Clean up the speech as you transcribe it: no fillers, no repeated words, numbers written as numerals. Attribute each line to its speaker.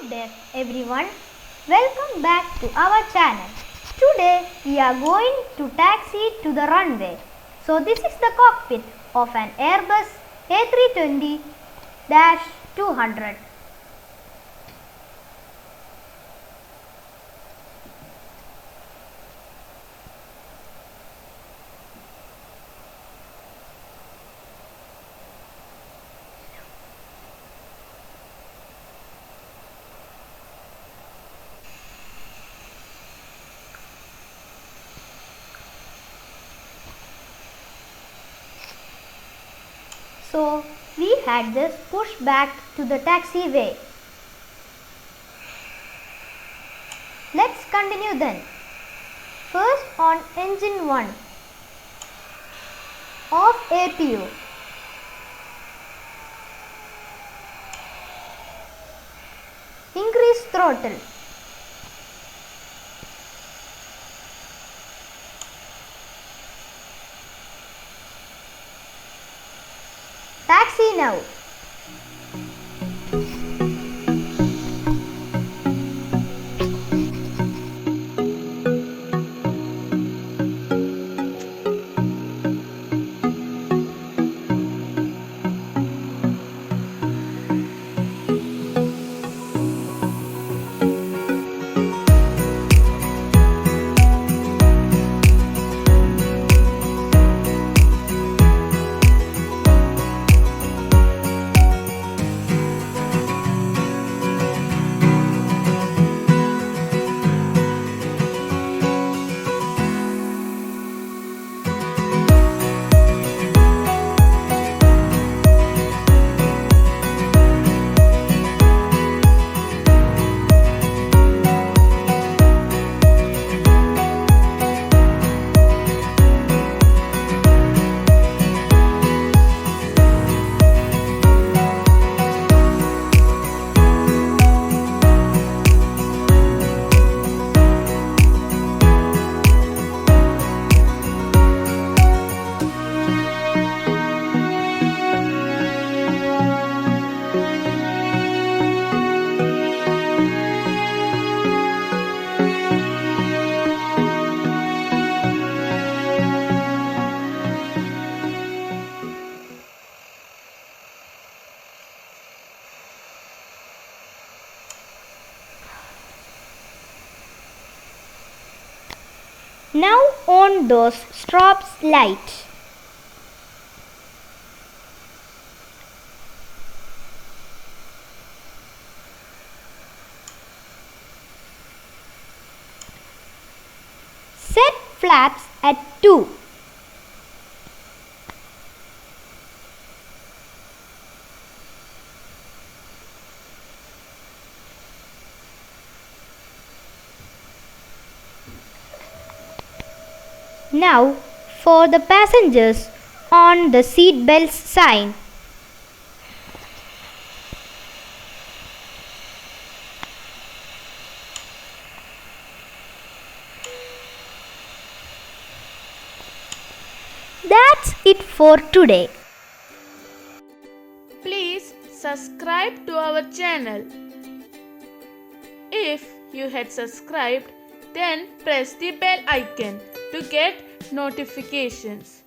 Speaker 1: there everyone, welcome back to our channel. Today we are going to taxi to the runway. So this is the cockpit of an Airbus A320-200. So we had this push back to the taxiway. Let's continue then. First on engine 1. Off APU. Increase throttle. Taxi now. Now on those strobe lights. Set flaps at 2. Now for the passengers on the seat belts sign. That's it for today.
Speaker 2: Please subscribe to our channel. If you had subscribed, then press the bell icon to get notifications.